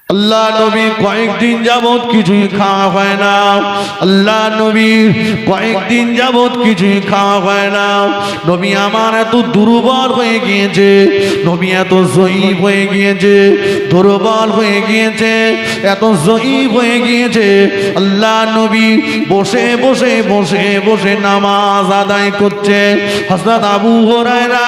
আল্লাহ নবী কয়েকদিন যাবত কিছুই খাওয়া হয় না। আল্লাহ নবী কয়েকদিন যাবত কিছুই খাওয়া হয় না। নবী আমার এত দুর্বল হয়ে গিয়েছে, নবী এত জয়ীফ হয়ে গিয়েছে, দুর্বল হয়ে গিয়েছে, এত জয়ীফ হয়ে গিয়েছে। আল্লাহ নবী বসে বসে বসে বসে নামাজ আদায় করছে। হযরত আবু হুরায়রা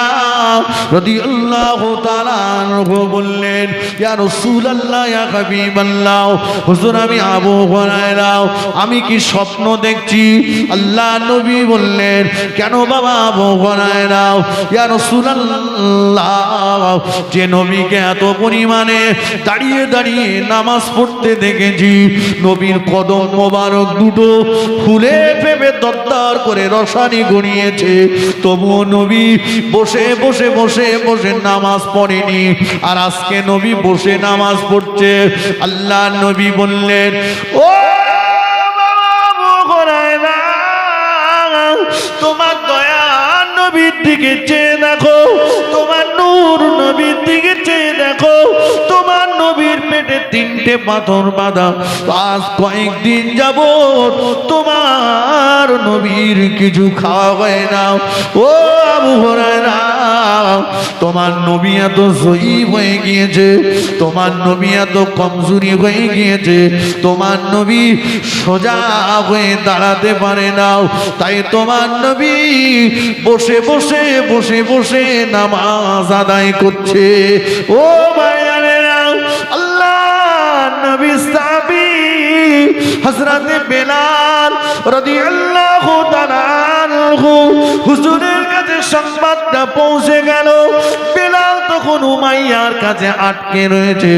রাদিয়াল্লাহু তাআলা আনহু বললেন, ইয়া রাসূলুল্লাহ, ইয়া হাবিবাল্লাহ, হুজুর আমি আবু হুরায়রা, আমি কি স্বপ্ন দেখছি? আল্লাহ নবী বললেন, কেন বাবা আবু হুরায়রা? ইয়া রাসূলুল্লাহ, যে নবীকে এত পরিমাণে দাঁড়িয়ে দাঁড়িয়ে নামাজ পড়তে দেখেছি, নবীর কদম মোবারক দুটো ফুলে ফেপে দরদর করে রসানি গড়িয়েছে, তবুও নবী বসে বসে বসে বসে নামাজ পড়েনি। আর আজকে নবী বসে নামাজ পড়ছে। আল্লাহ নবী বললেন, ও তোমার দয়া নবীর দিকে চেয়ে দেখো, তোমার নূর নবীর দিকে চেয়ে দেখো, তোমার নবীর পেটে 3টে পাথর বাঁধা, আজ কয়েকদিন যাবত তোমার নবীর কিছু খাওয়া হয় না। ও আবু হুরায়রা, তোমার নবী এত জয়ীফ হয়ে গিয়েছে, তোমার নবী এত কমজোরি হয়ে গিয়েছে, তোমার নবী সোজা হয়ে দাঁড়াতে পারে না, তাই তোমার নবী বসে বসে বসে বসে নামাজ আদায় করছে। ও ভাইয়ারেরা, আল্লাহ নবী সাহাবী হযরত বেলাল রাদিয়াল্লাহু তাআলা আনহু হুজুরের কাছে সংবাদটা পৌঁছে গেল। বেলাল তখন উমাইয়ার কাছে আটকে রয়েছে।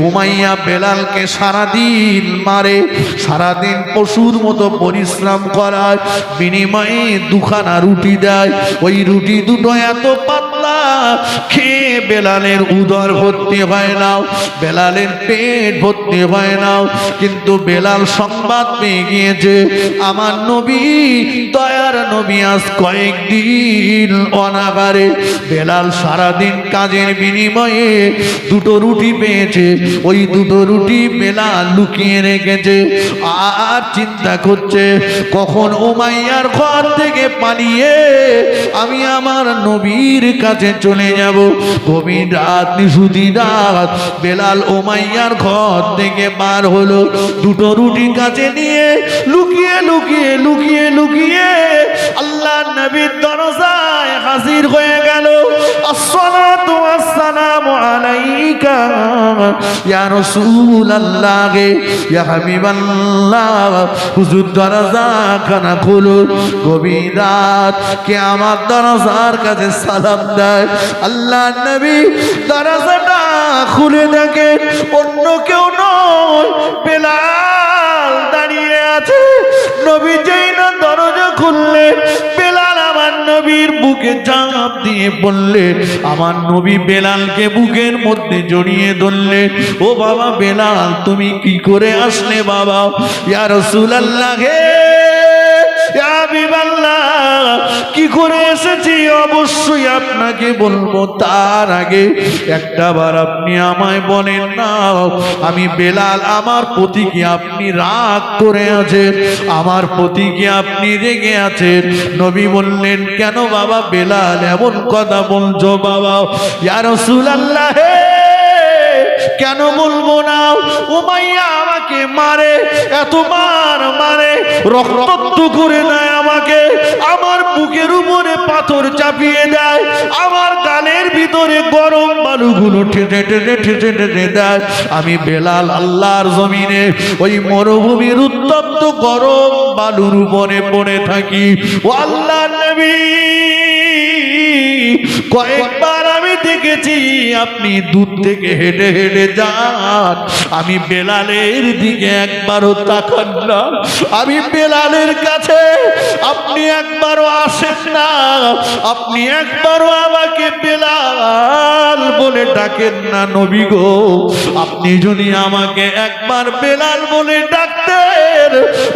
উমাইয়া বেলালকে সারাদিন মারে, সারাদিন পশুর মতো পরিশ্রম করায়, বিনিময়ে 2খানা রুটি দেয়। ওই রুটি দুটো এত পাতলা, খেয়ে বেলালের উদর ভর্তি হয় না, বেলালের পেট ভর্তি হয় না। কিন্তু বেলাল সংবাদ পেয়ে গিয়েছে, আমার নবী, দয়ার নবী আজ কয়েকদিন অনাহারে। বেলাল সারাদিন কাজের বিনিময়ে 2টো রুটি পেয়েছে। ওই 2টো রুটি বেলাল লুকিয়ে রেখেছে। আর চিন্তা করছে, কখন উমাইয়ার ঘর থেকে পালিয়ে আমি আমার নবীর কাছে চলে যাব। গভীর রাত, নিশুতি রাত, বেলাল উমাইয়ার ঘর থেকে বার হলো। 2টো রুটি কাছে নিয়ে লুকিয়ে লুকিয়ে লুকিয়ে লুকিয়ে আল্লাহ নবীর দরজায় হাজির হয়ে গেল। আসসালাতু ওয়াসসালামু আলাইকা ইয়া রাসূলুল্লাহ, ইয়া হাবিবাল্লাহ, হুজুর দরজা খানা খুলুন। গভীর রাত, কে আমার দরজার কাছে সালাম দেয়। আল্লাহ নবী দরজাটা খুলে দেখে অন্য কেউ নয়, বেলাল দাঁড়িয়ে আছে। নবী যেই না দরজা খুললে, বেলাল আমার নবীর বুকে চাপ দিয়ে বললেন, আমার নবী বেলালকে বুকের মধ্যে জড়িয়ে ধরলেন। ও বাবা বেলাল, তুমি কি করে আসলে বাবা? ইয়া রাসূলুল্লাহ, ইয়া হাবিবাল্লাহ, কি করে এসেছি অবশ্যই আপনাকে বলবো। তার আগে একটাবার আপনি আমায় বলেন না, আমি বেলাল, আমার প্রতি কি আপনি রাগ করে আছেন? আমার প্রতি কি আপনি রেগে আছেন? নবী বললেন, কেন বাবা বেলাল এমন কথা বলছো বাবা? ইয়া রাসূলুল্লাহ, কেন বলবো না? উমাইয়া আমাকে মারে, এতবার মারে, রক্তাক্ত করে দেয় আমাকে, আমার বুকের উপরে পাথর চাপিয়ে দেয়, আমার গালের ভিতরে গরম বালুগুলো ঠেটে ঠেটে ঠেটে ঠেটে দেয়। আমি বেলাল আল্লাহর জমিনে ওই মরুভূমির উত্তপ্ত গরম বালুর উপরে পড়ে থাকি। ও আল্লাহর নবী, কয়েকবার আমি দেখেছি আপনি দূর থেকে হেঁটে হেঁটে যান, আমি বেলালের দিকে একবারও তাকান না। আমি বেলালের কাছে আপনি একবারও আসেন না, আপনি একবারও আমাকে বেলাল বলে ডাকেন না। নবী গো, আপনি যদি আমাকে একবার বেলাল বলে ডাকতেন,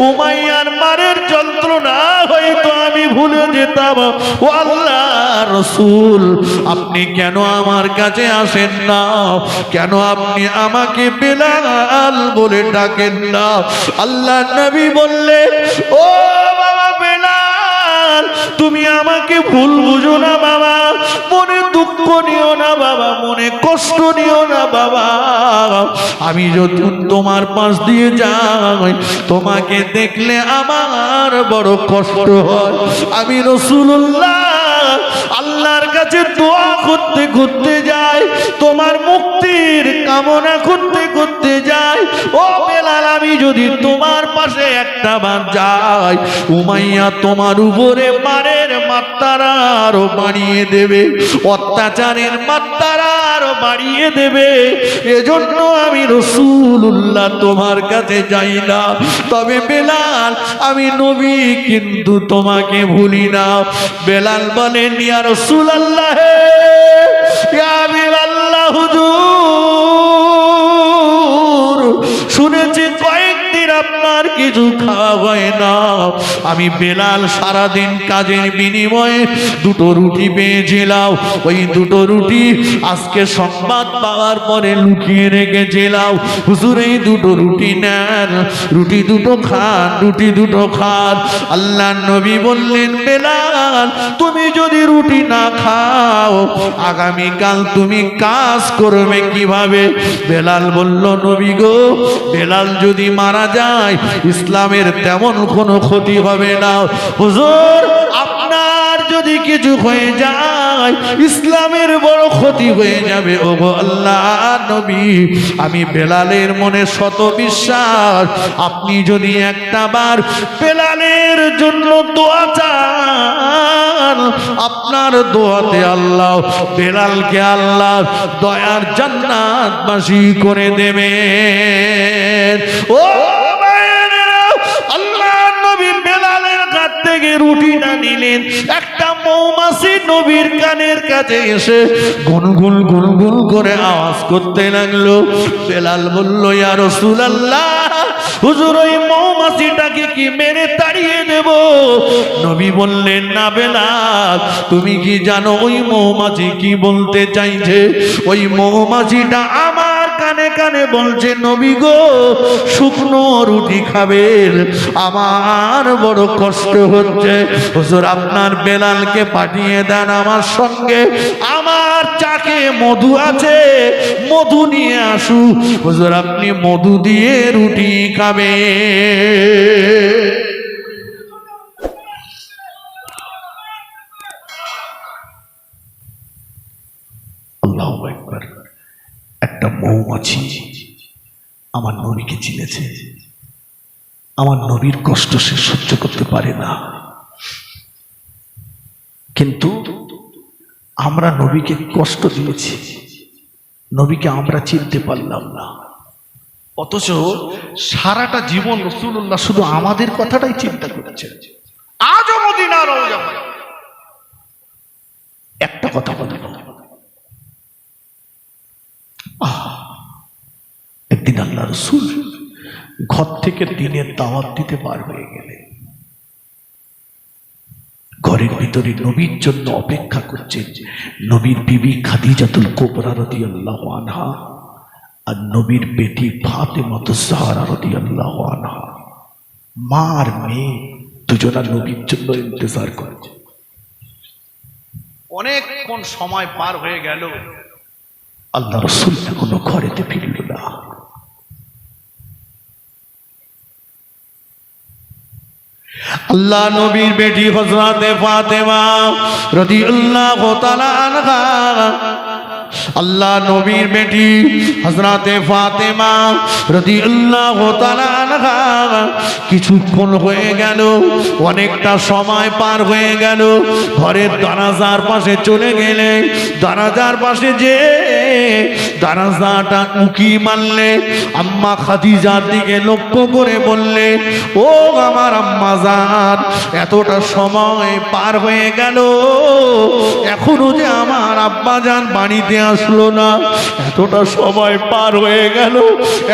উমাইয়ার মারের যন্ত্রণা হয়তো আমি ভুলে যেতাম। ও আল্লাহ রাসূল, আপনি কেন আমার কাছে আসেন না? কেন আপনি আমাকে বেলাল বলে ডাকেন না? আল্লাহ নবী বললেন, ও বাবা বেলাল, তুমি আমাকে ভুল বুঝো না বাবা, মনে দুঃখ নিও না বাবা, মনে কষ্ট নিও না বাবা। আমি যখন তোমার পাশ দিয়ে যাই, তোমাকে দেখলে আমার বড় কষ্ট হয়। আমি রাসূলুল্লাহ আল্লাহর কাছে দোয়া করতে করতে যাই, তোমার মুক্তির কামনা করতে করতে যাই। ও বেলাল, আমি যদি তোমার পাশে একটা বার যাই, উমাইয়া তোমার উপরে মারের মাত্রা আরো বাড়িয়ে দেবে, অত্যাচারের মাত্রা আরো বাড়িয়ে দেবে। এজন্য আমি রাসূলুল্লাহ তোমার কাছে যাই না। তবে বেলাল, আমি নবী কিন্তু তোমাকে ভুলি না। বেলাল বলেন, ইয়া রাসূলুল্লাহ, ইয়া হাবিবাল্লাহ হুজুর, শুনেছি কয়েকদিন আপনার কিছু খাওয়া হয় না। আমি বেলাল সারাদিন কাজের বিনিময়ে দুটো রুটি পেয়েছিলাম, ওই দুটো রুটি আজকে সংবাদ পাওয়ার পরে লুকিয়ে রেখেছিলাম। হুজুর এই দুটো রুটি নেন, রুটি দুটো খান, রুটি দুটো খান। আল্লাহ নবী বললেন, বেলাল তুমি যদি রুটি না খাও, আগামীকাল তুমি কাজ করবে কিভাবে? বেলাল বলল, নবী গো, বেলাল যদি মারা যায় ইসলামের তেমন কোনো ক্ষতি হবে না। হুজুর আপনার যদি কিছু হয়ে যায় ইসলামের বড় ক্ষতি হয়ে যাবে। ওগো আল্লাহ নবী, আমি বেলালের মনে শত বিশ্বাস, আপনি যদি একটা বার বেলালের জন্য দোয়া চান, আপনার দোয়াতে আল্লাহ বেলালকে আল্লাহ দয়ার জান্নাতবাসী করে দেবেন। ও থেকে রুটিটা নিলেন, একটা মৌমাছি নবীর কানের কাছে এসে গুনগুন গুনগুন করে আওয়াজ করতে লাগলো। বেলাল বলল, ইয়া রাসূলুল্লাহ, হুজুর ওই মৌমাছিটাকে কি মেরে তাড়িয়ে দেব? নবী বললেন, না বেলাল, তুমি কি জানো ওই মৌমাছি কি বলতে চাইছে? ওই মৌমাছিটা আমার কানে কানে বলছে, নবী গো, শুকনো রুটি খাবেন, আমার বড় কষ্ট হচ্ছে। হুজুর আপনার বেলালকে পাঠিয়ে দেন আমার সঙ্গে, আমার চাকে মধু আছে, মধু নিয়ে আসু। হুজুর আপনি মধু দিয়ে রুটি খাবে। আল্লাহু আকবার। একটা মৌমাছি আমার নবীকে চিনেছে, আমার নবীর কষ্ট সে সহ্য করতে পারে না, কিন্তু আমরা নবীকে কষ্ট দিয়েছি, নবীকে আমরা চিনতে পারলাম না। অথচ সারাটা জীবন রাসূলুল্লাহ শুধু আমাদের কথাটাই চিন্তা করেছেন। আজও মদিনার একটা কথা বলবো, একদিন আল্লাহ রাসূল ঘর থেকে দিনের দাওয়াত দিতে বার হয়ে গেলে, ঘরের ভিতরে নবীর জন্য অপেক্ষা করছেন নবীর বিবি খাদিজাতুল কুবরা রাদিয়াল্লাহু আনহা আর নবীর বেটি ফাতেমাতুজ জাহরা রাদিয়াল্লাহু আনহা। মা আর মেয়ে দুজনা নবীর জন্য ইন্তজার করছে। অনেকক্ষণ সময় পার হয়ে গেল, আল্লাহ রাসূল এখনো ঘরেতে ফিরল না। আল্লাহ নবীর বেটি হযরতে ফাতেমা রাদিয়াল্লাহু তাআলা আনহা, আল্লাহ নবীর বেটি হযরতে ফাতেমা রাদিয়াল্লাহু তাআলা আনহা কিছুক্ষণ হয়ে গেল, অনেকটা সময় পার হয়ে গেল, ঘরের দরজার পাশে চলে গেলে, দরজার পাশে যে দরজাটা উকি মারলে, আম্মা খাদিজার দিকে লক্ষ্য করে বললে, ও আমার আম্মা জান, এতটা সময় পার হয়ে গেল, এখনো যে আমার আব্বা জান বাড়িতে আসলো না। এতটা সময় পার হয়ে গেল,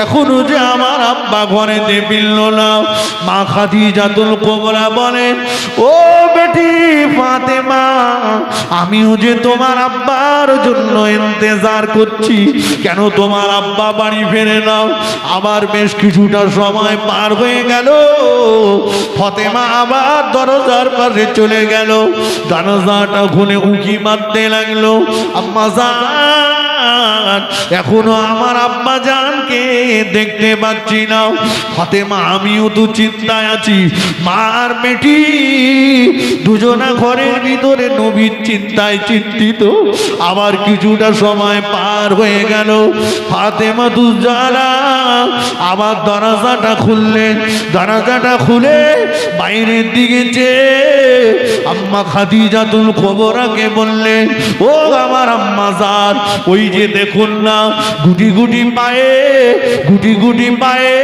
এখনো যে আমার আব্বা ঘরেতে ফিরল না। মা খাদিজাতুল কুবরা বলেন, ও বেটি ফাতেমা, আমিও যে তোমার আব্বার জন্য ইন্তজার করছি, কেন তোমার আব্বা বাড়ি ফেরে না? আবার বেশ কিছুটা সময় পার হয়ে গেল, ফাতেমা আবার দরজার পাশে চলে গেল, দরজাটা খুলে উঁকি মারতে লাগলো, আম্মা জান, এখনো আমার আব্বা জানকে দেখতে পাচ্ছি না। ফাতেমা, আমিও তো চিন্তায় আছি, মার বেটি দুজনা ঘরের ভিতরে নবীর চিন্তায় চিন্তিত। আবার কিছুটা সময় পার হয়ে গেল, ফাতেমা তুজারা আবার দরজাটা খুললেন, দরজাটা খুলে বাইরের দিকে চেয়ে আম্মা খাদিজাতুল কুবরাকে বললেন, ও আমার আম্মা জান, ওই যে দেখুন না, গুটি গুটি পায়ে, গুটি গুটি পায়ে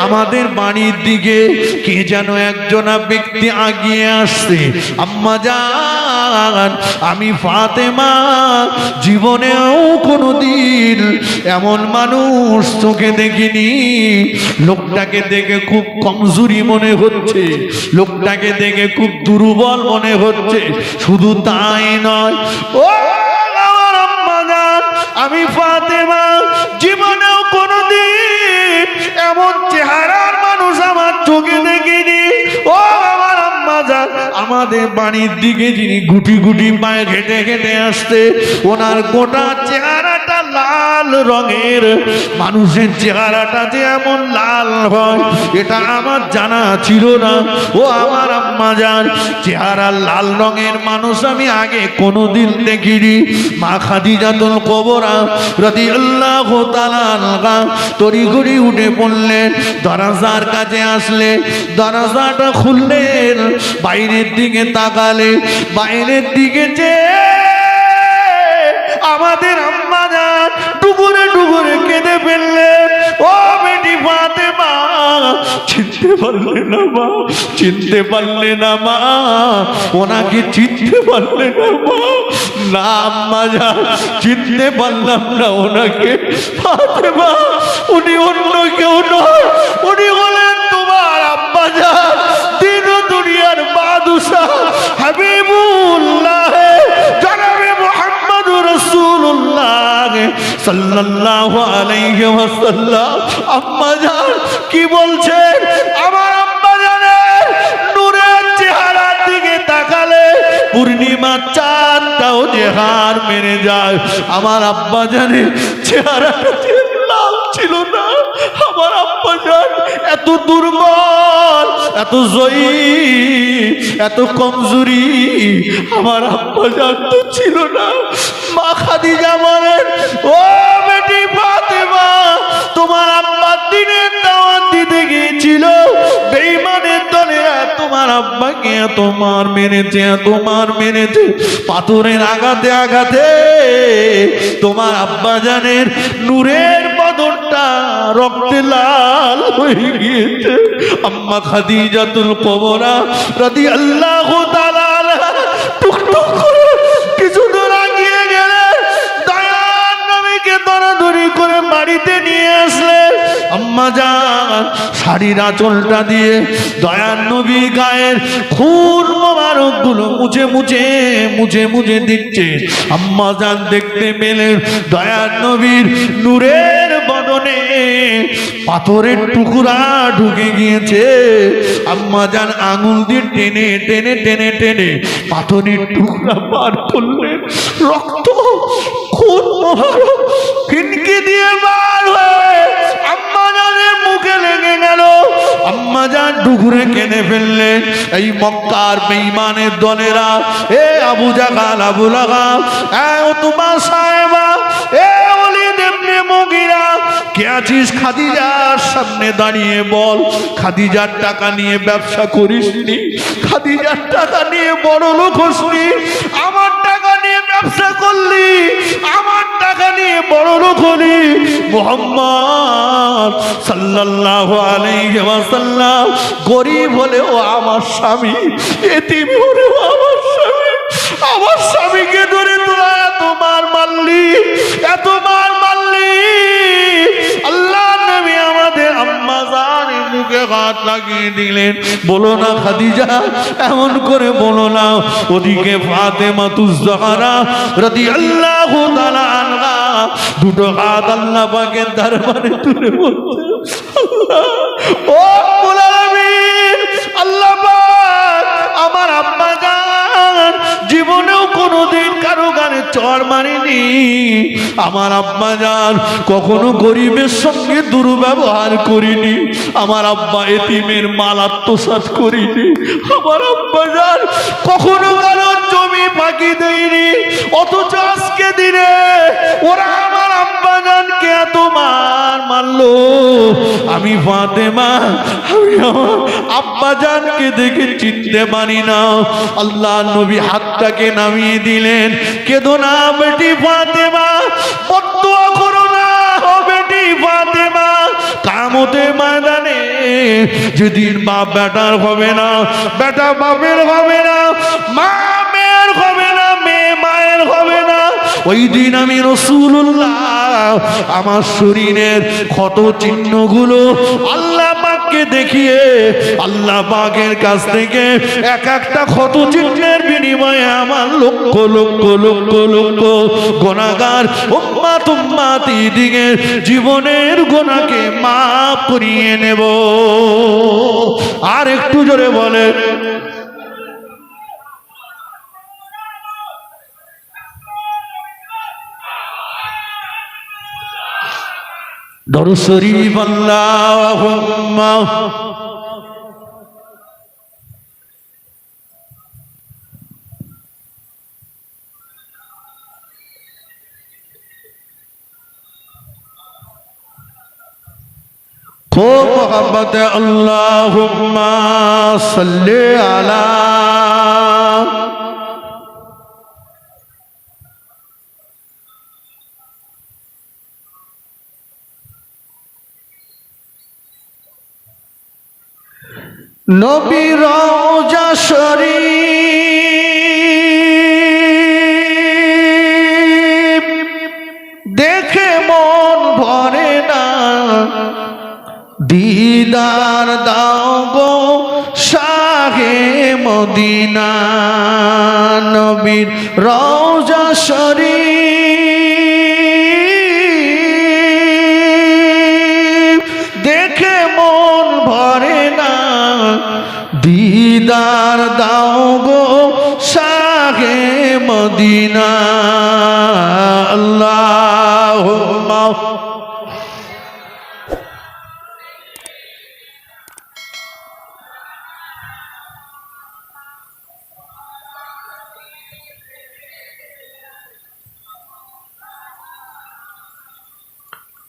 আমাদের বাড়ির দিকে কে যেন একজনা ব্যক্তি আগিয়ে আসছে। আম্মা জান, আমি ফাতেমা জীবনেও কোনোদিন এমন মানুষ চোখে দেখিনি। লোকটাকে দেখে খুব কমজোরি মনে হচ্ছে, লোকটাকে দেখে খুব দুর্বল মনে হচ্ছে। শুধু তাই নয়, ও আমার আম্মা জান, আমি ফাতেমা জীবনেও কোনোদিন এমন চেহারার মানুষ আমার চোখে দেখিনি। ও আমার আম্মা জান, আমাদের বাড়ির দিকে যিনি গুটি গুটি পায়ে ঘেটে ঘেটে আসতে, ওনার গোটা চেহারাটা লাল রঙের। মানুষের চেহারাটা যে এমন লাল হয় এটা আমার জানা ছিল না। ও আমার আম্মা জান, চেহারা লাল রঙের মানুষ আমি আগে কোনোদিন দেখিনি। মা খাদিজাতুল কুবরা রাদিয়াল্লাহু তাআলা আনহা তড়িঘড়ি উঠে পড়লেন, দরজার কাছে আসলে দরজাটা খুললেন, বাইরের দিকে তাকালে, বাইরের দিকে যে আমাদের আম্মা জান ডুবুরে ডুবুরে কেঁদে ফেললেন। ও বেটি ফাতেমা, চিনতে পারলে না মা? চিনতে পারলে না মা? ওনাকে চিনতে পারলে না মা? না আম্মা জান, চিনতে পারলাম না ওনাকে। ফাতেমা, উনি অন্য কেউ নয়, উনি হলেন তোমার আব্বা জান, দিন দুনিয়ার বাদশা হাবিবুল্লাহ জনাবে মুহাম্মদুর রাসূলুল্লাহ সাল্লাল্লাহু আলাইহি ওয়াসাল্লাম। আম্মা জান কি বলছেন? আমার আম্মা জানের নূরের চেহারার দিকে তাকালে পূর্ণিমা চাঁদটাও যে হার মেরে যায়। আমার আব্বা জানের চেহারাটা যে লাল ছিল না। আমার আব্বা জান এত দুর্বল, এত জয়ীফ, এত কমজোরি আমার আব্বা জান তো ছিল না। মা খাদিজা বলেন, ও বেটি ফাতেমা, তোমার আব্বা দিনের দাওয়াত দিতে গিয়েছিল, বেঈমানের দলেরা তোমার আব্বাকে এত মার মেরেছে, এত মার মেরেছে, পাথরের আঘাতে আঘাতে তোমার আব্বা জানের নূরের বদনটা রক্তে লাল হয়ে গিয়েছে। আম্মা খাদিজাতুল কুবরা রাদিয়াল্লাহু তাআলা আনহা টুকটুক করে কিছু দূর এগিয়ে গেলে দয়ার নবীকে দরাদরি করে বাড়িতে নিয়ে আসলেন। আম্মা জান শাড়ির আঁচলটা দিয়ে দয়ার নবী গায়ের খুন মোবারক গুলো মুছে মুছে মুছে মুছে দিচ্ছে। আম্মা জান দেখতে পেলেন দয়ার নবীর নূরের বদনে পাথরের টুকরা ঢুকে গিয়েছে। আম্মা জান আঙুল দিয়ে টেনে টেনে টেনে টেনে পাথরের টুকরা বার করলেন। রক্ত খুন মোবারক ফিনকি দিয়ে বার হয়ে আম্মা জানের মুখে লেগে গেল। আম্মা জান ডুগুরে কেঁদে ফেললেন। এই মক্কার বেঈমানের দলেরা, এ আবু জাহাল, আবু লাহাব, এ উতবা সাহেবা, এ ওলীদ ইবনে মুগীরা, কে আছিস খাদিজার সামনে দাঁড়িয়ে বল, খাদিজার টাকা নিয়ে ব্যবসা করিসনি? খাদিজার টাকা নিয়ে বড় লোক হসনি? আমার টাকা নিয়ে ব্যবসা করলি, আমার টাকা নিয়ে বড় লোক হলি। মুহাম্মদ সাল্লাল্লাহু আলাইহি ওয়াসাল্লাম গরিব হলেও আমার স্বামী, এতিম হলেও আমার স্বামী, আমার স্বামীকে ধরে তোরা এতবার মারলি, এতবার মারলি। আল্লাহ নবী আমাদের আম্মা জানের মুখে হাত লাগিয়ে দিলেন। বলো না খাদিজা, এমন করে বলো না। ওদিকে ফাতেমাতুজ জাহরা রাদিয়াল্লাহু তাআলা আনহা দুটো হাত আল্লাহ পাকের দরবারে তুলে বলছে, ও রব্বুল আলামিন, আল্লাহ পাক আমার আব্বা জান জীবনেও কোনোদিন কারো গানে চড় মারেনি। আমার আব্বা জান কখনো গরিবের সঙ্গে দুর্ব্যবহার করিনি। আমার আব্বা এতিমের মাল আত্মসাৎ করিনি। আমার আব্বা জান কখনো কারো জমি ফাঁকি দেয়নি। অথচ আজকে দিনে ওরা আমার আব্বা জানকে এত মারলো। আমি ফাতেমা, আমি আমার আব্বা জানকে দেখে চিনতে পারি না। আল্লাহ নবী হাতটাকে নামিয়ে দিলেন। কেঁদো না বেটি ফাতেমা, বদদুয়া করো না ও বেটি ফাতেমা। কিয়ামতের ময়দানে যেদিন বাপ বেটার হবে না, বেটা বাপের হবে না, মা মেয়ের হবে না, মেয়ে মায়ের হবে না, ওই দিন আমি রাসূলুল্লাহ আমার শরীরের ক্ষত চিহ্নগুলো আল্লাহ পাককে দেখিয়ে আল্লাহ পাকের কাছ থেকে এক একটা ক্ষত চিহ্নের বিনিময়ে আমার লক্ষ লক্ষ লক্ষ লক্ষ গুনাহগার উম্মত উম্মতি দিগের জীবনের গুনাহকে মাফ করিয়ে নেব। আর একটু জোরে বলে দরুদ শরীফ আল্লাহুম্মা खूब मोहब्बत अल्लाहुम्मा सल्ली अला नबी रौजा शरीफ देखे मन भरे ना दीदार दाओ गो शाहे मदीना नबीर रौजा शरीफ देखे मन भरे ना दीदार दाओ गो शाहे मदीना अल्लाहुम्मा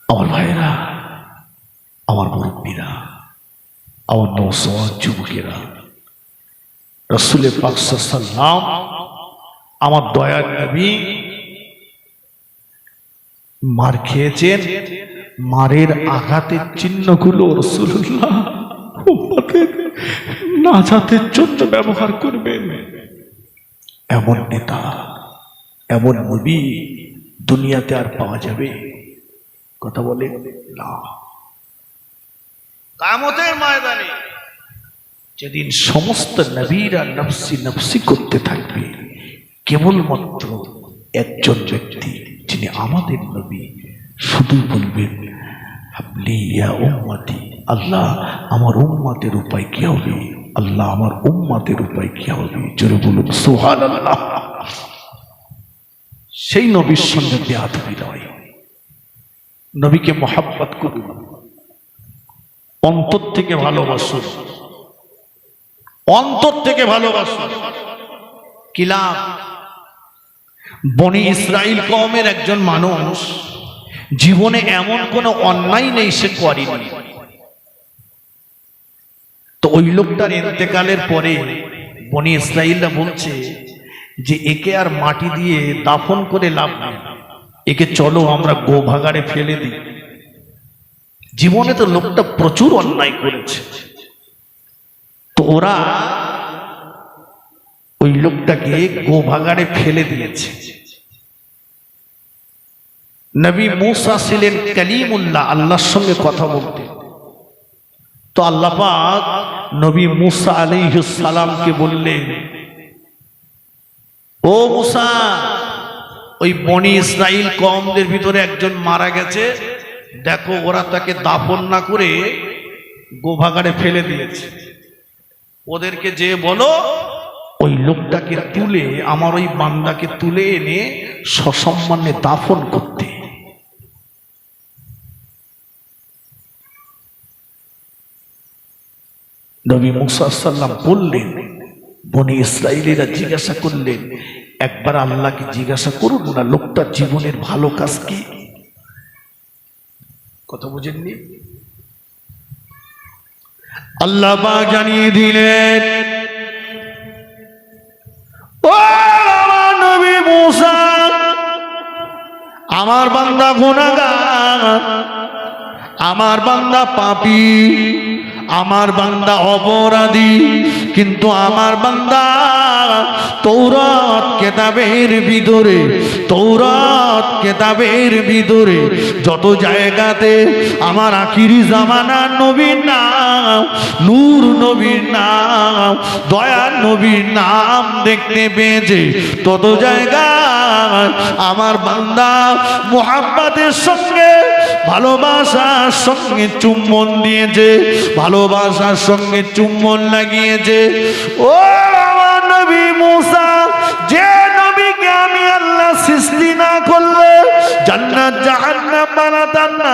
আমার ভাইরা, আমার মুরব্বীরা, আমার নওজওয়ান যুবকেরা, রাসূল পাক সাল্লাল্লাহু আলাইহি ওয়াসাল্লাম আমার দয়ার নবী মার খেয়েছেন। মারের আঘাতের চিহ্নগুলো রাসূলুল্লাহ উম্মতের নাজাতের জন্য ব্যবহার করবেন। এমন নেতা, এমন নবী দুনিয়াতে আর পাওয়া যাবে? কথা বলে না। কিয়ামতের ময়দানে যেদিন সমস্ত নবীরা নফসি নফসি করতে থাকবে, কেবলমাত্র একজন ব্যক্তি যিনি আমাদের নবী শুধু বলবেন হাবলি ইয়া উম্মতি, আল্লাহ আমার উম্মতের উপায় কি হবে, আল্লাহ আমার উম্মতের উপায় কি হবে। জোরে বলুন সুবহানাল্লাহ। সেই নবীর সঙ্গে বেয়াদবি নয়। নবীকে মহব্বত করুন, অন্তর থেকে ভালোবাসুন, অন্তর থেকে ভালোবাসুন। কিলাব বনি ইসরাইল কওমের একজন মানুষ, জীবনে এমন কোনো অন্যায় নেই সে করেনি। তো ওই লোকটার ইন্তেকালের পরে বনি ইসরাইলরা বলছে যে একে আর মাটি দিয়ে দাফন করে লাভ নেই, একে চলো আমরা গোভাগাড়ে ফেলে দিই। জীবনে তো লোকটা প্রচুর অন্যায় করেছে। তো ওরা ওই লোকটাকে গোভাগাড়ে ফেলে দিয়েছে। নবী মূসা ছিলেন কালিমুল্লাহ, আল্লাহর সঙ্গে কথা বলতেন। তো আল্লাহ পাক নবী মূসা আলাইহিস সালামকে বললেন, ও মূসা, ওই বনি ইসরাইল কওমদের ভিতরে একজন মারা গেছে, দেখো ওরা তাকে দাফন না করে গোভাগাড়ে ফেলে দিয়েছে। ওদেরকে যে বলো ওই লোকটাকে তুলে, আমার ওই বান্দাকে তুলে এনে সসম্মানে দাফন করতে। নবী মূসা সাল্লাম বললেন, বনি ইসরাইলেরা জিজ্ঞাসা করলেন, একবার আল্লাহকে জিজ্ঞাসা করুন না লোকটার জীবনের ভালো কাজ কি। কথা বুঝেননি? আল্লাহ পাক জানিয়ে দিলেন, ও নবী মূসা, আমার বান্দা গুনাহগার, আমার বান্দা পাপী, আমার বান্দা অপরাধী, কিন্তু আমার বান্দা তৌরাত কেতাবের ভিতরে, তৌরাত কেতাবের ভিতরে যত জায়গাতে আমার আখিরি জামানার নবীর নাম, নূর নবীর নাম, দয়ার নবীর নাম দেখতে পেয়েছে, তত জায়গায় আমার বান্দা মুহাব্বতের সঙ্গে, ভালোবাসার সঙ্গে চুম্বন দিয়েছে, ভালোবাসার সঙ্গে চুম্বন লাগিয়েছে। ও আমার নবী মূসা, যে নবীকে আমি আল্লাহ সৃষ্টি না করলে জান্নাত জাহান্নাম বানাতাম না,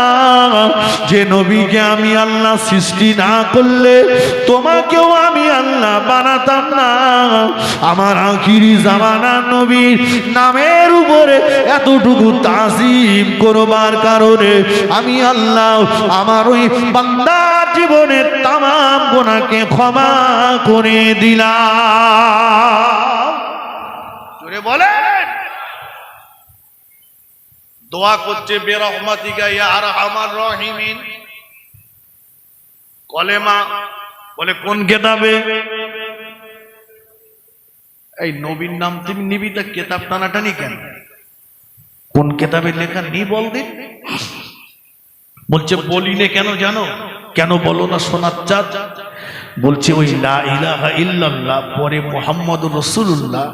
যে নবীকে আমি আল্লাহ সৃষ্টি না করলে তোমাকেও আমি আল্লাহ বানাতাম না, আমার আখিরি জামানার নবীর নামের উপরে এতটুকু তাজিম করবার কারণে আমি আল্লাহ আমার ওই বান্দা জীবনের তামাম গুনাহকে ক্ষমা করে দিলাম। জোরে বলেন। দোয়া করছে বেরহমাতিকা ইয়া আরহামার রাহিমিন। কলেমা বলে কোন কেতাবে? এই নবীর নাম তুমি নিবি, তা কেতাব টানাটানি কেন? কোন কেতাবে লেখা নি বল দিন। বলছে বলি নে কেন জানো? কেন বলো না শোনার চাঁদ? বলছে ওই লা ইলাহা ইল্লাল্লাহ পরে মুহাম্মদুর রাসূলুল্লাহ,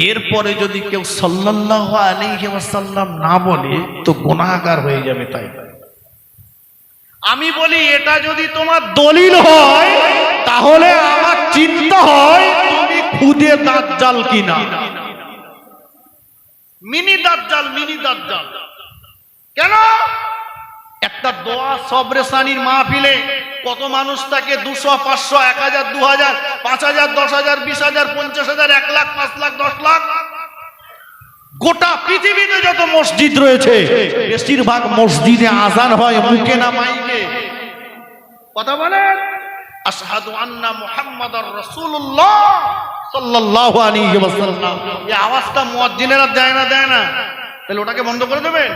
এরপরে যদি কেউ সাল্লাল্লাহু আলাইহি ওয়াসাল্লাম না বলে তো গুনাহগার হয়ে যাবে। তাই আমি বলি এটা যদি তোমার দলিল হয় তাহলে আমার চিন্তা হয় তুমি খুদে দাজ্জাল কিনা। মিনি দাজ্জাল, মিনি দাজ্জাল। কেন? একটা দোয়া সবরেসানির মাহফিলে কত মানুষ থাকে? 200, 500, 1000, 2000, 5000, 10000, 20000, 50000, 1 লাখ, 5 লাখ, 10 লাখ। গোটা পৃথিবীতে যত মসজিদ রয়েছে বেশিরভাগ মসজিদে আযান হয় মুখে না মাইকে। কথা বলেন, আশহাদু আন্না মুহাম্মাদার রাসূলুল্লাহ সাল্লাল্লাহু আলাইহি ওয়াসাল্লাম। এই আওয়াজটা মুয়াজ্জিনেরা দেয় না? দেয় না? তাহলে ওটাকে বন্ধ করে দেবেন?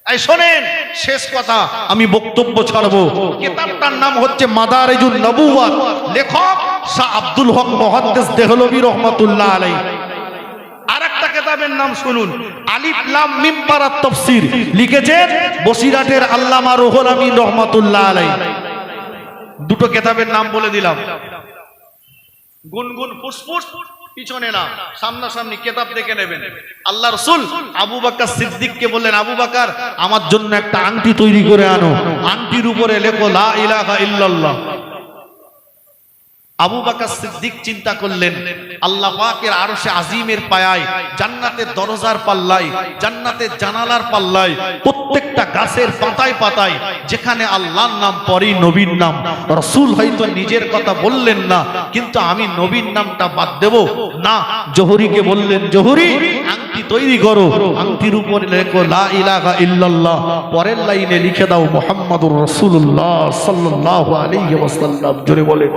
এই শোনেন, শেষ কথা, আমি বক্তব্য ছাড়বো। কিতাবটার নাম হচ্ছে মাদারিজুন নবুওয়াত, লেখক শাহ আব্দুল হক মুহাদ্দিস দেহলভী রাহমাতুল্লাহ আলাইহি। আরেকটা কিতাবের নাম শুনুন, আলিফ লাম মিম পারাত তাফসীর, লিখেছেন বসিরাটের আল্লামা রুহুল আমিন রাহমাতুল্লাহ আলাইহি। দুটো কিতাবের নাম বলে দিলাম। গুনগুন ফুসফুস পিছনে না, সামনাসামনি কিতাব দেখে নেবেন। আল্লাহ রাসূল আবু বকর সিদ্দিককে বললেন, আবু বকর আমার জন্য একটা আংটি তৈরি করে আনো, আংটির উপরে লেখো লা ইলাহা ইল্লাল্লাহ। আবু বকর সিদ্দিক চিন্তা করলেন, আল্লাহ পাকের আরশে আজিমের পায়ায়, জান্নাতের দরজার পাল্লায়, জান্নাতের জানালার পাল্লায়, প্রত্যেকটা গাছের পাতায় পাতায় যেখানে আল্লাহর নাম পরে নবীর নাম। রাসূল হয়তো নিজের কথা বললেন না, কিন্তু আমি নবীর নামটা বাদ দেব না। জহুরীকে বললেন, জহুরী আংটি তৈরি করো, আংটির উপরে লেখো লা ইলাহা ইল্লাল্লাহ, পরের লাইনে লিখে দাও মুহাম্মাদুর রাসূলুল্লাহ সাল্লাল্লাহু আলাইহি ওয়াসাল্লাম। জোরে বলে।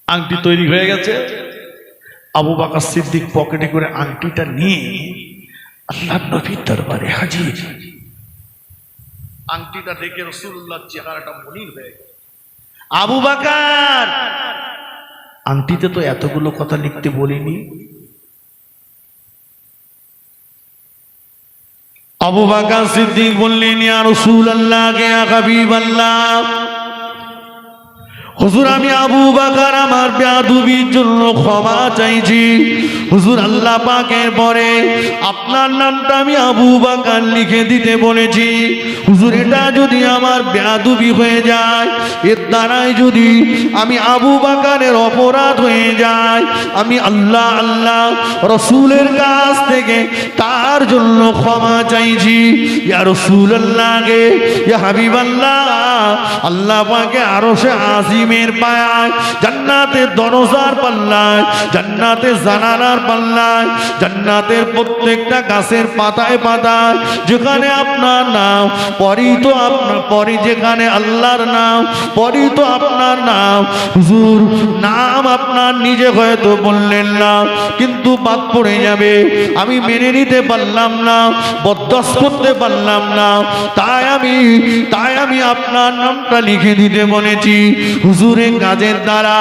আংটি তৈরি হয়ে গেছে। আবু বকর সিদ্দিক পকেটে করে আংটিটা নিয়ে আল্লাহর নবীর দরবারে হাজির। আংটিটা দেখে রাসূলুল্লাহর চেহারাটা মলিন হয়ে গেল। আবু বকর আংটিতে তো এতগুলো কথা লিখতে বলিনি। আবু বকর সিদ্দিক বললেন, ইয়া রাসূলুল্লাহ, ইয়া হাবিবাল্লাহ, হুজুর আমি আবু বকর আমার বেয়াদবির জন্য ক্ষমা চাইছি। হুজুর আল্লাহ পাকের পরে আপনার নামটা আমি আবু বকর লিখে দিতে বলেছি। হুজুর এটা যদি আমার বেয়াদবি হয়ে যায়, এর দ্বারাই যদি আমি আবু বকরের অপরাধ হয়ে যায়, আমি আল্লাহ আল্লাহ রাসূলের কাছ থেকে তার জন্য ক্ষমা চাইছি। ইয়া রাসূলুল্লাহ, ইয়া হাবিবাল্লাহ, আল্লাহ পাকে আরশে আজিমের পায়ায়, জান্নাতের দরজার পাল্লায়, জান্নাতের জানালার পাল্লায়, জান্নাতের প্রত্যেকটা গাছের পাতায় পাতায় যেখানে আপনার নাম পরই তো আপনার, পরই যেখানে আল্লাহর নাম পরই তো আপনার নাম। হুজুর নাম আপনার নিজে হয়তো বললেন না, কিন্তু বাদ পড়ে যাবে, আমি মেনে নিতে পারলাম না, বরদাস্ত করতে পারলাম না, তাই আমি আপনার নামটা লিখে দিতে বলেছি। হুজুরের কাজের দ্বারা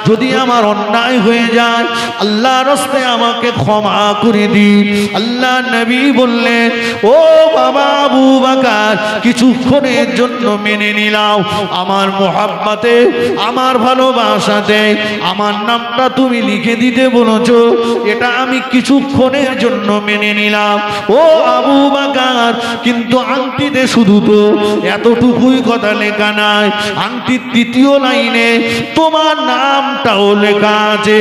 যদি আমার অন্যায় হয়ে যায়, আল্লাহর রাস্তায় আমাকে ক্ষমা করে দিন। আল্লাহ নবী বললেন, ও বাবা আবু বকর, কিছুক্ষণের জন্য মেনে নিলাম, আমার মোহাব্বতে, আমার ভালোবাসাতে আমার নামটা তুমি লিখে দিতে বলেছো, এটা আমি কিছুক্ষণের জন্য মেনে নিলাম। ও আবু বকর, কিন্তু আংটিতে শুধু তো এতটুকুই কথা লেখা নাই, আংটির তৃতীয় লাইনে তোমার নামটাও লেখা আছে।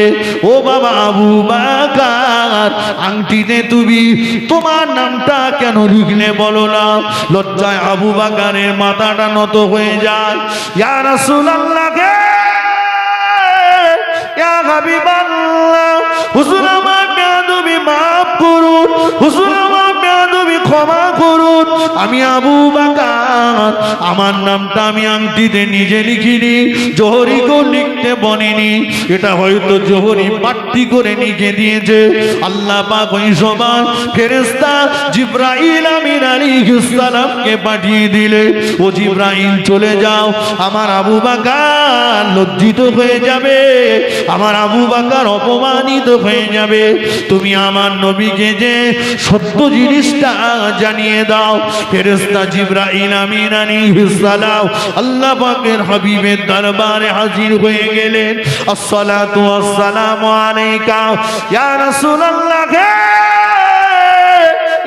ও বাবা আবু বকর, আংটিতে তুমি তোমার নামটা কেন লিখলে বলো না? লজ্জায় আবু বকরের মাথাটা নত হয়ে যায়। ইয়া রাসূলুল্লাহ, ইয়া হাবিবাল্লাহ, হুজুর আমার বেয়াদবি মাফ করুন, হুজুর আমার বেয়াদবি ক্ষমা করুন। আমি আবু বকর, আমার নামটা আমি আংটিতে নিজে লিখিনি, জোহরিকেও লিখতে বলিনি, এটা হয়তো জোহরি পাট্টি করে লিখে দিয়েছে। আল্লাহ পাক ওই সময় ফেরেশতা জিবরাইল আমিন আলাইহিস সালামকে পাঠিয়ে দিলে, ও জিবরাইল চলে যাও, আমার আবু বকর লজ্জিত হয়ে যাবে, আমার আবু বকর অপমানিত হয়ে যাবে, তুমি আমার নবীকে যে সত্য জিনিসটা জানিয়ে দাও। ফেরেশতা জিবরাইল আমিন আলাইহিস সালাম আল্লাহ পাকের হাবিবের দরবারে হাজির হয়ে গেলেন। আসসালাতু ওয়াসসালামু আলাইকা ইয়া রাসূলুল্লাহ,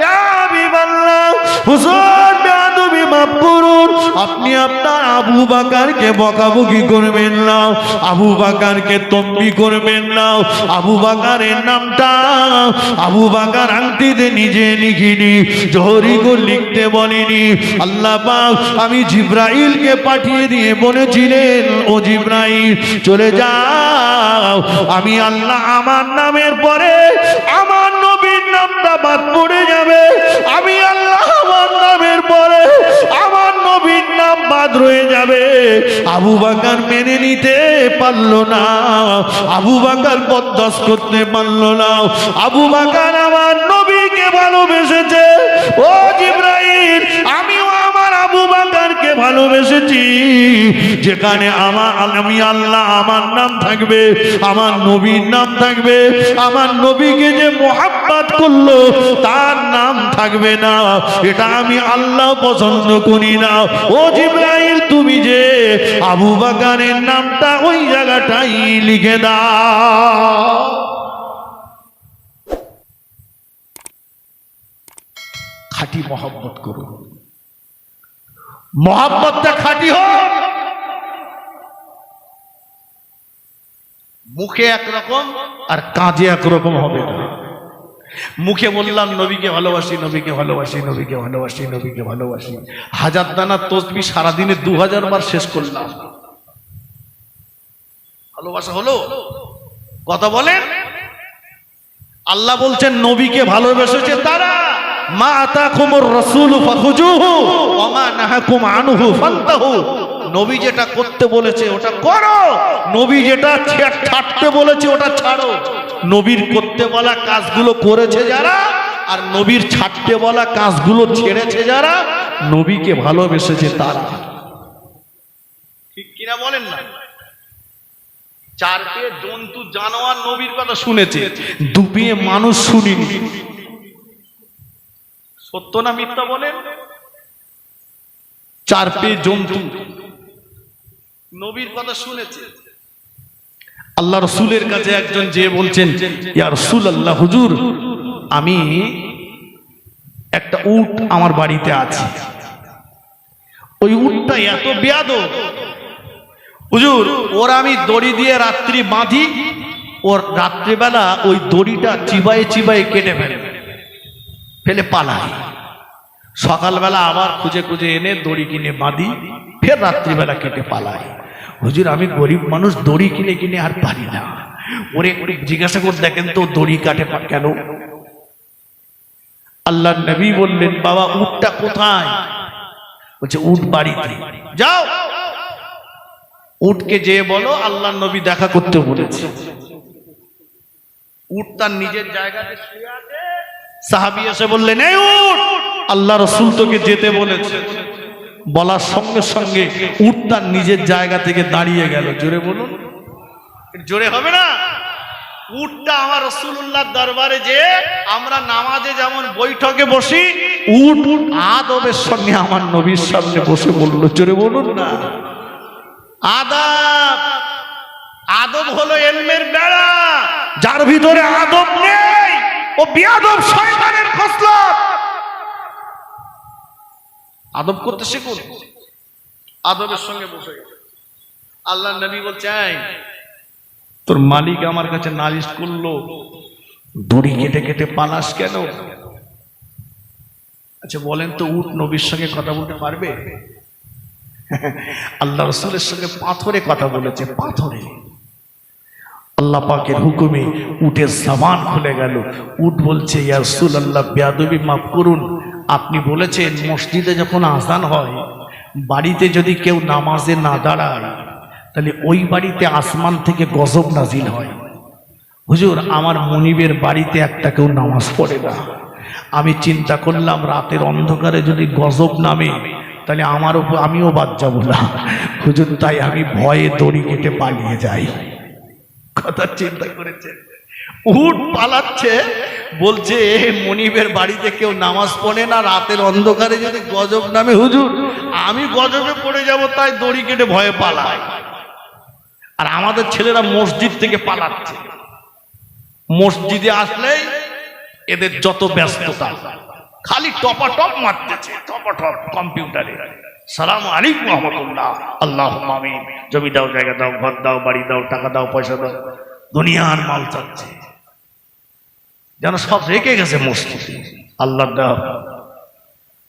ইয়া হাবিবাল্লাহ, হুজুর বেয়াদবি মাফ করুন, আপনি আপনার আবু বকরকে বকাবকি করবেন না, আবু বকরকে তম্বি করবেন না, আবু বকরের নামটা আবু বকর আংটিতে নিজে লিখিনি, জোহরিকে লিখতে বলিনি। আল্লাহ পাক আমি জিবরাইলকে পাঠিয়ে দিয়ে বলেছিলেন, ও জিবরাইল চলে যাও, আমি আল্লাহ আমার নামের পরে আমার নবীর নামটা বাদ পড়ে যাবে, আমি আল্লাহ আমার নামের পরে আমার নবীর নাম বাদ রয়ে যাবে। আবু বকর মেনে নিতে পারলো না, আবু বকর বরদাস্ত করতে পারলো না, আবু বকর আমার নবীকে ভালোবেসেছে। ও জিবরাইল, আমিও আমার আবু বকরকে ভালোবেসেছি, যেখানে আমি আল্লাহ আমার নাম থাকবে, আমার নবীর নাম থাকবে, আমার নবীকে যে মোহাব্বত করলো তার নাম থাকবে না, এটা আমি আল্লাহ পছন্দ করি না। ও জিবরাইল, তুমি যে আবু বকরের নামটা ওই জায়গাটাই লিখে দাও। খাঁটি মহব্বত করো, মহব্বতটা খাঁটি হোক। মুখে একরকম আর কাজে একরকম হবে না। মুখে বললাম নবীকে ভালোবাসি, নবীকে ভালোবাসি, নবীকে ভালোবাসি, নবীকে ভালোবাসি, হাজার দানা তসবিহ সারাদিনে 2000 বার শেষ করলাম, ভালোবাসা হলো? কথা বলেন। আল্লাহ বলছেন নবীকে ভালোবেসেছে তারা, মা আতাকুমুর রাসূলু ফাখুজুহু ওয়া মা নাহাকুম আনহু ফান্তাহু। নবী যেটা করতে বলেছে ওটা করো, নবী যেটা ছাড়তে বলেছে ওটা ছাড়ো। নবীর করতে বলা কাজগুলো করেছে যারা, আর নবীর ছাড়তে বলা কাজগুলো ছেড়েছে যারা, নবীকে ভালোবেসেছে তারা। ঠিক কিনা বল? বলেন না? চার পেয়ে জন্তু জানোয়ার নবীর কথা শুনেছে, দুপিয়ে মানুষ শুনিনি। সত্য না মিথ্যা বলেন? চার পেয়ে জন্তু নবীর কথা শুনেছে। আল্লাহ রসুলের কাছে একজন যে বলছেন, ইয়া রাসূলুল্লাহ, হুজুর আমি একটা উট আমার বাড়িতে আছে, ওই উটটা এত বেয়াদব হুজুর, ওর আমি দড়ি দিয়ে রাত্রি বাঁধি, ওর রাত্রিবেলা ওই দড়িটা চিবায়ে চিবায়ে কেটে ফেলে পালাই, সকালবেলা আবার খুঁজে খুঁজে এনে দড়ি কিনে বাঁধি, ফের রাত্রিবেলা কেটে পালাই। হুজুর আমি গরিব মানুষ, দড়ি কিনে কিনে আর পারি না, ওরে একটু জিজ্ঞাসা করে দেখেন তো দড়ি কাটে কেন? আল্লাহ নবী বললেন, বাবা উটটা কোথায়? বলছে উট বাড়িতে। যাও উটকে যেয়ে বলো আল্লাহ নবী দেখা করতে বলেছে। উট তার নিজের জায়গাতে শুয়ে আছে। সাহাবী এসে বললেন, এই উট আল্লাহ রাসূল তোকে যেতে বলেছে। বলার সঙ্গে সঙ্গে উট তার নিজের জায়গা থেকে দাঁড়িয়ে গেল। জোরে বলুন। জোরে হবে না? উটটা আমার রাসূলুল্লাহর দরবারে যে আমরা নামাজে যেমন বৈঠকে বসি, উট আদবের সঙ্গে আমার নবীর সামনে বসে বলল। জোরে বলুন না। আদব, আদব হলো ইলমের বেড়া। যার ভিতরে আদব নেই ও বেয়াদব, শয়তানের খসলত। আদব করতে শিখুন। আদবের সঙ্গে বসে আল্লাহ নবী বলছেন, তোর মালিক আমার কাছে নালিশ করলো, দড়ি কেটে কেটে পালাস কেন? আচ্ছা বলেন তো, উট নবীর সঙ্গে কথা বলতে পারবে? আল্লাহ রাসূলের সঙ্গে পাথরে কথা বলেছে, পাথরে। আল্লাহ পাকের হুকুমে উটের জবান খুলে গেল। উট বলছে, ইয়া রাসূলুল্লাহ বেয়াদবি মাফ করুন, আপনি বলেছেন মসজিদে যখন আযান হয়, বাড়িতে যদি কেউ নামাজে না দাঁড়ায় তাহলে ওই বাড়িতে আসমান থেকে গজব নাজিল হয়। হুজুর আমার মনিবের বাড়িতে একটা কেউ নামাজ পড়ে না, আমি চিন্তা করলাম রাতের অন্ধকারে যদি গজব নামে তাহলে আমার উপর আমিও বাদ যাবো না হুজুর, তাই আমি ভয়ে দড়ি কেটে পালিয়ে যাই। কথা চিন্তা করেছে। উট পালাচ্ছে, বলছে মনিবের বাড়িতে কেউ নামাজ পড়ে না, রাতের অন্ধকারে যদি গজব নামে হুজুর আমি গজবে পড়ে যাব, তাই দড়ি কেটে ভয়ে পালাই। আর আমাদের ছেলেরা মসজিদ থেকে পালাচ্ছে, মসজিদে আসলেই এদের যত ব্যস্ততা, খালি টপাটপ মারতেছে, টপাটপ কম্পিউটারে। সালাম আলাইকুম রহমতুল্লাহ, আল্লাহুম্মা আমিন, জমি দাও, জায়গা দাও, ঘর দাও, বাড়ি দাও, টাকা দাও, পয়সা দাও, দুনিয়ার মাল চাচ্ছে, যেন সব রেখে গেছে মসজিদে। আল্লাহ দাও।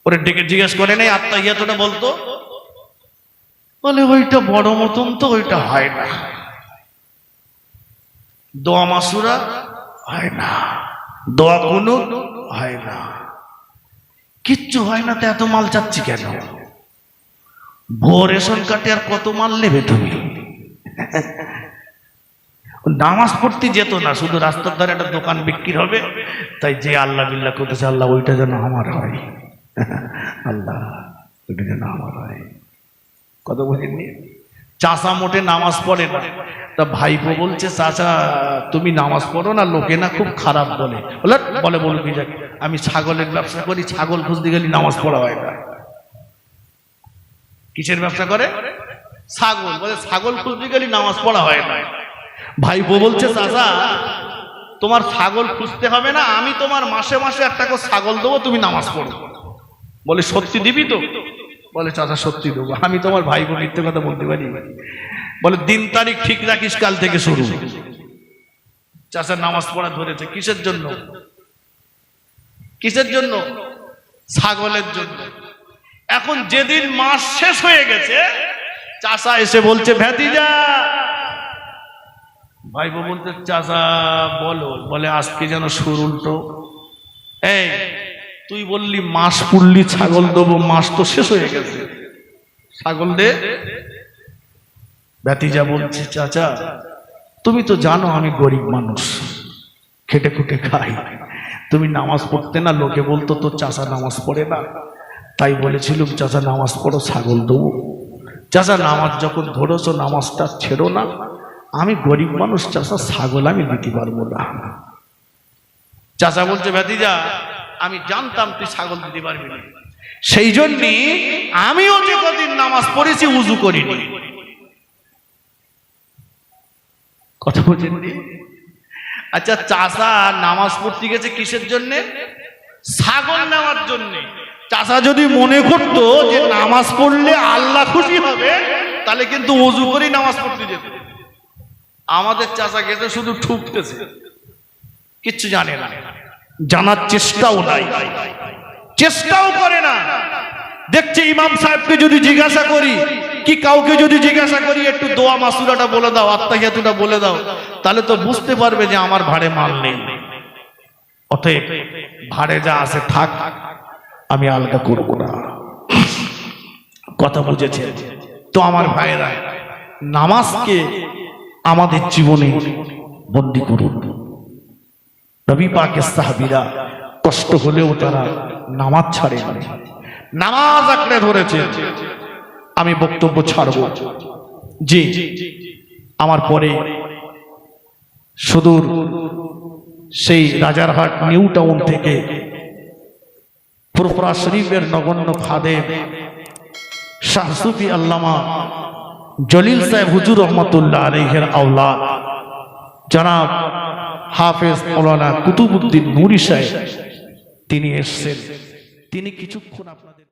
ওরে ডেকে জিজ্ঞেস করে নেই আত্মাহিয়াতটা বলতো, বলে ওইটা বড় মতন তো, ওইটা হয় না। দোয়া মাসুরা হয় না, দোয়া কুনুত হয় না, কিচ্ছু হয় না, তো এত মাল চাচ্ছি কেন? ভোর রেশন কার্ডে আর কত মাল নেবে তুমি? নামাজ পড়তে যেত না, শুধু রাস্তার ধারে একটা দোকান বিক্রি হবে, তাই যে আল্লাহ বিল্লাহ করতেছে, আল্লাহ ওইটা যেন আমার হয়, আল্লাহ ওইটা যেন আমার হয়। কত বলেননি? চাচা মোটে নামাজ পড়ে না, তা ভাইপো বলছে, চাচা তুমি নামাজ পড়ো না, লোকে না খুব খারাপ বলে। বলে বলবি যাকে, আমি ছাগলের ব্যবসা করি, ছাগল খুঁজতে গেলে নামাজ পড়া হয় না। কিসের ব্যবসা করে? ছাগল। বলে ছাগল খুঁজতে গেলে নামাজ পড়া হয় না। ভাইপো বলছে, চাচা তোমার ছাগল খুঁজতে হবে না, আমি তোমার মাসে মাসে একটা করে ছাগল দেবো, তুমি নামাজ পড়ো। বলে সত্যি দিবি তো? বলে চাচা সত্যি দেবো। আমি তোমার ভাইপো মিথ্যে কথা বলতে পারি? বলে দিন তারিখ ঠিক রাখিস, কাল থেকে শুরু। চাচা নামাজ পড়া ধরেছে। কিসের জন্য? কিসের জন্য? ছাগলের জন্য। এখন যেদিন মাস শেষ হয়ে গেছে, চাচা এসে বলছে, ভ্যাতিজা। ভাইপো বলতে, চাচা বলো। বলে আজকে যেন সুর উল্টো। এই তুই বললি মাস পুরলি ছাগল দেবো, মাস তো শেষ হয়ে গেছে, ছাগল দে। ভ্যাতিজা বলছে, চাচা তুমি তো জানো আমি গরিব মানুষ, খেটে খুটে খাই, তুমি নামাজ পড়তে না, লোকে বলতো তোর চাচা নামাজ পড়ে না, তাই বলেছিলাম চাচা নামাজ পড়ো, ছাগল দেবো। চাচা নামাজ যখন ধরেছো নামাজটা ছেড়ো না, আমি গরিব মানুষ চাচা, ছাগল আমি দিতে পারবো না। চাচা বলছে ভাতিজা আমি জানতাম তুই ছাগল দিতে পারবি না, সেই জন্যে আমিও যে কদিন নামাজ পড়েছি উজু করিনি। কথা বলছেন। আচ্ছা চাচা নামাজ পড়তে গেছে কিসের জন্য? ছাগল নেওয়ার জন্য। চাচা যদি মনে করতো যে নামাজ পড়লে আল্লাহ খুশি হবে, তাহলে কিন্তু ওযু করেই নামাজ পড়তে যেত। আমাদের চাচা গেছে শুধু ঠুকতেছে, কিচ্ছু জানে না, জানার চেষ্টাও নাই, চেষ্টাও করে না। দেখছে ইমাম সাহেবকে যদি জিজ্ঞাসা করি, কি কাউকে যদি জিজ্ঞাসা করি একটু দোয়া মাসুরাটা বলে দাও, আত্তাহিয়াতুটা বলে দাও, তাহলে তো বুঝতে পারবে যে আমার ভাড়ে মাল নেই। অতএব ভাড়ে যা আছে থাক, আমি আলগা করব না। কথা বুঝেছে তো আমার ভাইরা? নামাজকে আমাদের জীবনে বন্দী করুন। নবী পাকের সাহাবীরা কষ্ট হলেও তারা নামাজ ছাড়ে না, নামাজ আঁকড়ে ধরেছে। আমি বক্তব্য ছাড়ব জি, আমার পরে সুদূর সেই রাজারহাট নিউ টাউন থেকে ফুরফুরা শরীফের নগণ্য খাদেম শাহ সুফি আল্লামা জলিল সাহেব হুজুর রহমতুল্লাহ আলাইহির আওলাদ জনাব হাফেজ মৌলানা কুতুবউদ্দিন নুরি সাহেব তিনি এসেছেন। তিনি কিছুক্ষণ আপনাদের